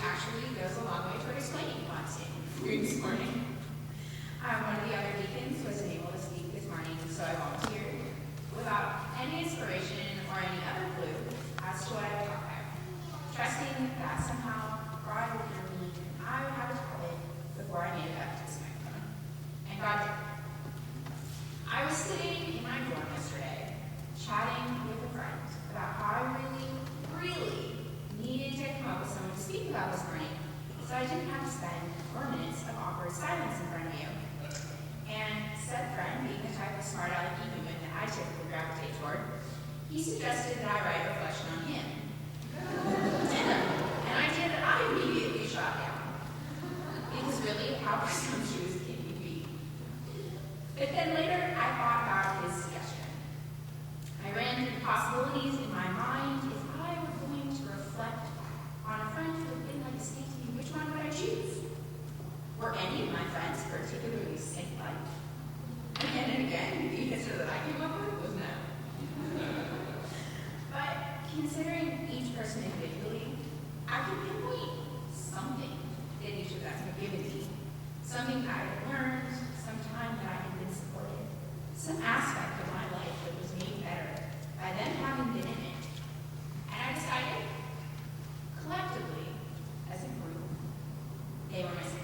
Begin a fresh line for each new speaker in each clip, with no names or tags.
actually goes a long way toward explaining why I'm standing before you this morning. One of the other deacons wasn't able to speak this morning, so I volunteered without any inspiration or any other clue as to what I would talk about, trusting that somehow God would hear me and I would have a topic before I made it up to this microphone. And God did. I was sitting in my dorm yesterday, chatting with a friend about how I really needed to come up with someone to speak about this morning, so I didn't have to spend 4 minutes of awkward silence in front of you. And said friend, being the type of smart aleck human that I typically gravitate toward, he suggested that I write a reflection on him. And I did, and I immediately shot down. Because really, how presumptuous can you be? But then later, I thought about his suggestion. I ran through the possibilities in my mind. If I were going to reflect on a friend who had been like a snake to me, which one would I choose? Were any of my friends particularly snake-like? Again and again, the answer that I came up with was no. But considering each person individually, I could pinpoint something that each of them had given me. Something that I had learned, some time that I had been supported, some aspect of my life that was made better by them having been in it. And I decided, collectively, as a group, they were missing.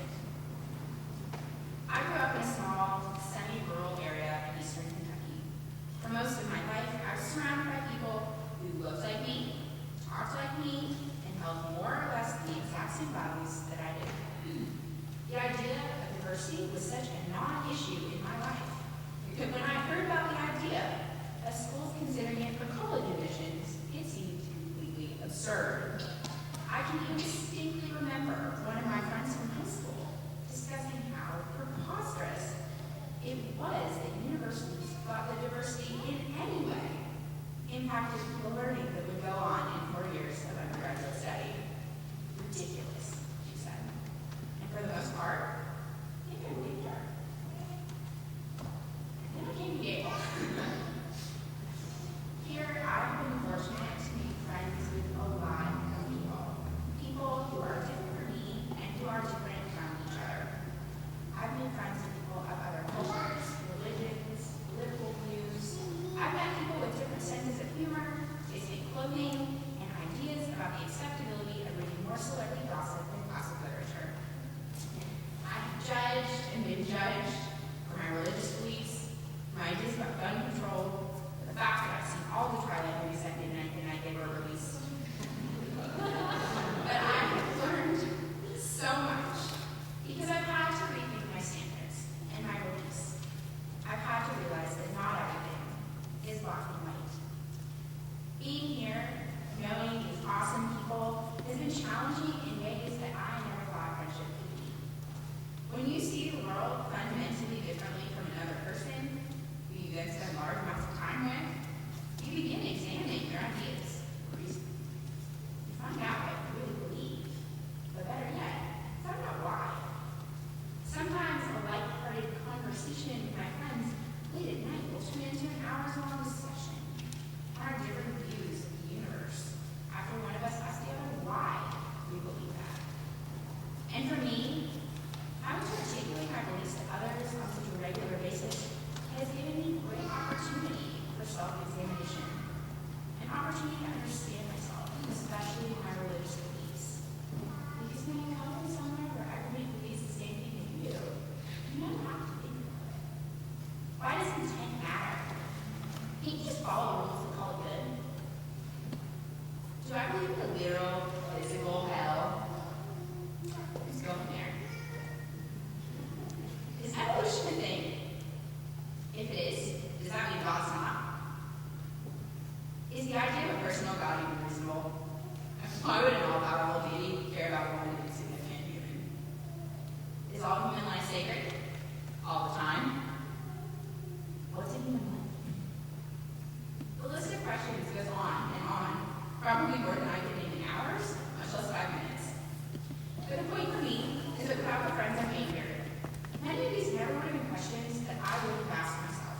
I grew up in a small, semi-rural area in eastern Kentucky. For most of my life, I was surrounded by people who looked like me, talked like me, and held more or less the exact same values that I did. The idea of diversity was such a non-issue in my life. But when I heard about the idea of schools considering it for college admissions, it seemed completely absurd. I can even distinctly remember one of my friends from high school discussing how preposterous it was that universities thought that diversity in any way impacted the learning that would go on in 4 years of undergraduate study. Ridiculous, she said. And for the most part, I think I believed her. Then I came to Yale. Here, I've been fortunate to make friends with a lot of people. People who are different from me and who are different from each other. I've made friends with people of other cultures, religions, political views. I've met people with different senses of humor, tasting clothing, and ideas about the acceptability of reading more celebrity gossip than classic literature. I've judged and been judged for my religious beliefs, my ideas about gun control, the fact that I've seen all the Twilight movies at midnight the night they were released. But I have learned so much because I've had to rethink my standards and my beliefs. I've had to realize that not everything is black and white. Being here, knowing these awesome people, has been challenging in ways that I never thought friendship could be. When you see the world fundamentally differently from another person, who you then spend large amounts of time with, you begin examining your ideas for reason. You find out what you really believe, but better yet, find out why. Sometimes a light-hearted conversation with my friends late at night will turn into an hours-long discussion on our different views of the universe, after one of us asks the other why we believe that. And for me, having to articulate my beliefs to others on such a regular basis has given me great opportunity for self-examination, an opportunity to understand myself, especially my religious beliefs. Because when you come from somewhere where everybody believes the same thing that you do, you never have to think about it. Why does intent matter? Can't you just follow the rules and call it good? Do I believe in a literal, physical hell? Let's go from there. Is evolution a thing? If it is, does that mean God's not? Is the idea of a personal God even reasonable? Why would an all-powerful deity care about one insignificant human? Is all human life sacred? All the time? What's a human life? The list of questions goes on and on, probably more than I can name in hours, much less 5 minutes. But the point for me is that without the friends I've made here, many of these never would have been questions that I would have asked myself.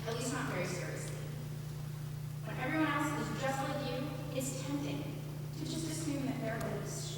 At least not very seriously. When everyone else is just like you, it's tempting to just assume that their beliefs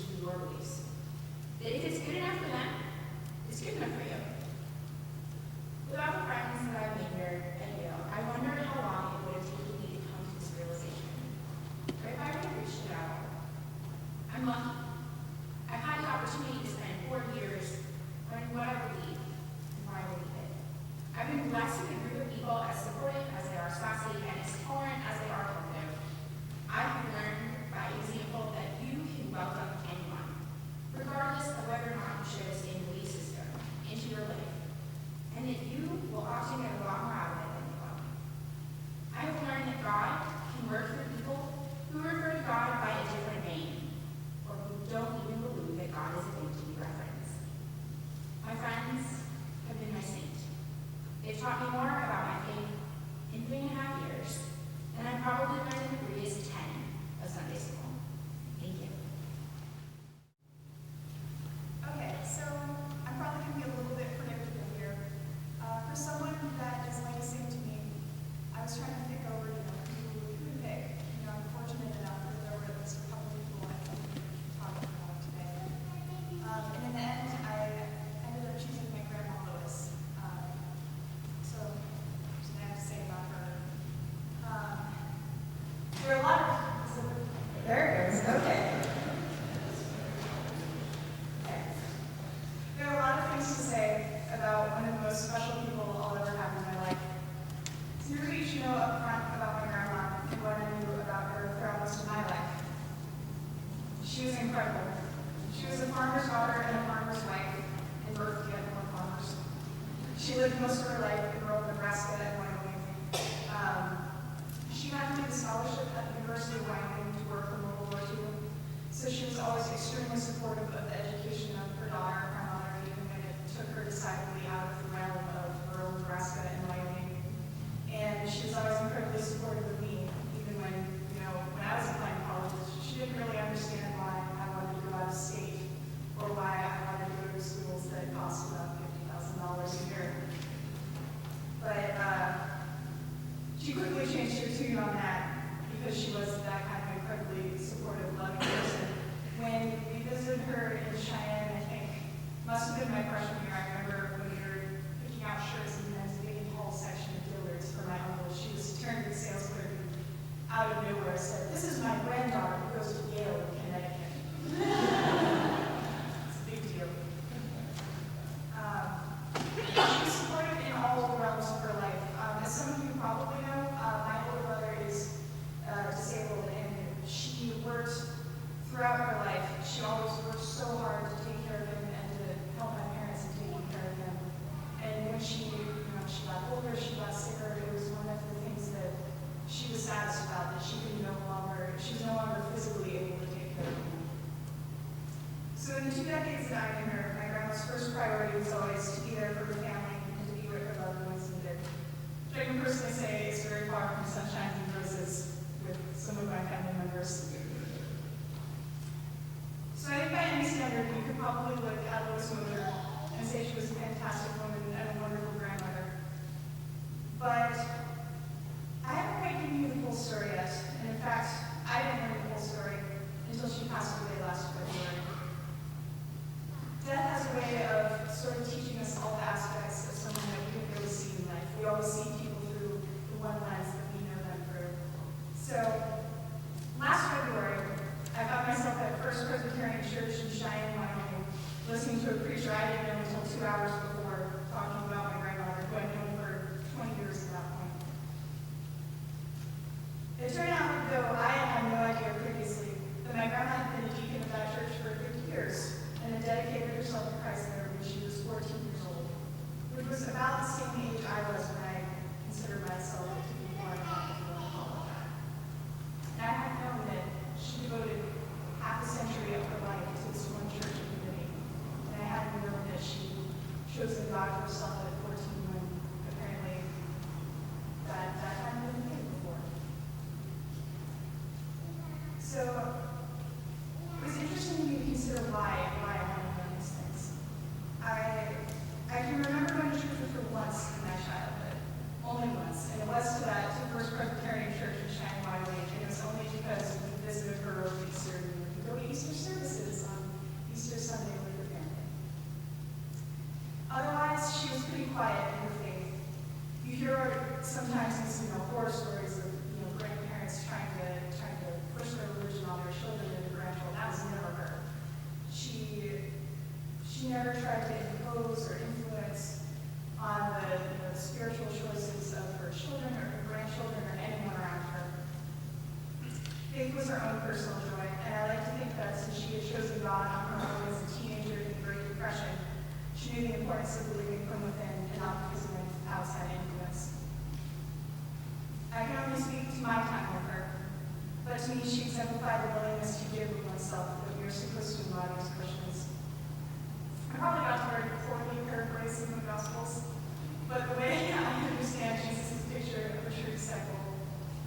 pick over, people we couldn't pick. I'm fortunate enough that there were at least a couple people I think we were talking about today. And in the end, I ended up choosing my grandma Lois. So, there's nothing I have to say about her. There are a lot of...
There it goes. Okay.
There are a lot of things to say about one of the most special people I'll ever have in my life. So here's what you should know up front about my grandma and what I knew about her throughout most of my life. She was incredible. She was a farmer's daughter and a farmer's wife, and birthed yet more farmers. She lived most of her life in rural Nebraska and Wyoming. She had to get a scholarship at the University of Wyoming to work in World War II, so she was always extremely supportive of the education of her daughter, my mother, even when it took her decidedly out of the realm of rural Nebraska and Wyoming. And she was always incredibly supportive of me, even when I was applying colleges. She didn't really understand why I wanted to go out of state or why I wanted to go to schools that cost about $50,000 a year. But she quickly changed her tune on that because she was that kind of incredibly supportive, loving person. When we visited her in Cheyenne, I think, must have been my freshman year, I remember when we were picking out shirts in the men's big and tall section of Dillard's for my uncle, she was turned to the sales clerk and out of nowhere said, "This is my granddaughter who goes to Yale in Connecticut." It's a big deal. She was supportive in all the realms of her life. As some of you probably know, my older brother is disabled, and she worked throughout her life. She always worked so hard to take care of him and to help my parents in taking care of him. And when she got older, she got sicker. It was one of the things that she was saddest about, that she was no longer physically able to take care of him. So in the 2 decades that I knew her, my grandma's first priority was always to be there for her family and to be where her loved ones needed. Which I can personally say is very far from sunshine and roses with some of my family members. So I think by any standard, you could probably look at Lois Miller and say she was a fantastic woman and a wonderful grandmother. But I haven't quite given you the full story yet. And in fact, I didn't learn the full story until she passed away last February. Death has a way of sort of teaching us all the aspects of someone that we don't really see in life. We always see people through the one lens that we know them through. So, last February, I found myself at First Presbyterian Church in Cheyenne, Wyoming, listening to a preacher I didn't know until 2 hours before, talking about my grandmother, who I'd known for 20 years at that point. It turned out, though I had no idea previously, that my grandma had been a deacon of that church for 50 years and had dedicated herself to Christ there when she was 14 years old, which was about the same age I was when I considered myself to be born and I had known that she devoted half a century of her life to this one church community, and I hadn't known that she chose God for herself at 14 when apparently that hadn't been the thing before. So it was interesting to me to consider why I wanted to know these things. I can remember going to church with her once in my childhood, only once, and it was to First Presbyterian Church in Cheyenne, Wyoming, and it was only because we visited her over Easter, and we would go to Easter services on Easter Sunday with her family. Otherwise, she was pretty quiet in her faith. You hear sometimes these horror stories of grandparents trying to push their religion on their children and their grandchildren. That was never her. She never tried to impose or influence on the spiritual choices of her children or her grandchildren or anyone around her. Faith was her own personal joy, and I like to think that since she had chosen God on her own as a teenager in the Great Depression, she knew the importance of believing from within and not because of outside influence. I can only speak to my time with her, but to me she exemplified the willingness to give of oneself that we are supposed to embody as Christians. I probably got to very poorly paraphrase some of the Gospels, but the way I understand Jesus' picture of a true disciple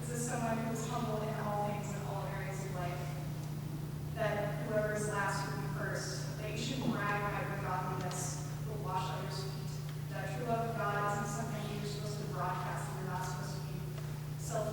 is as someone who is humble in all things in all areas of life. That whoever is last will be first. That you shouldn't brag about your godliness, but wash others' feet. That true love of God isn't something you're supposed to broadcast, and you're not supposed to be self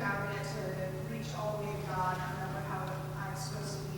out of it to reach all the way to God, I remember how I'm supposed to be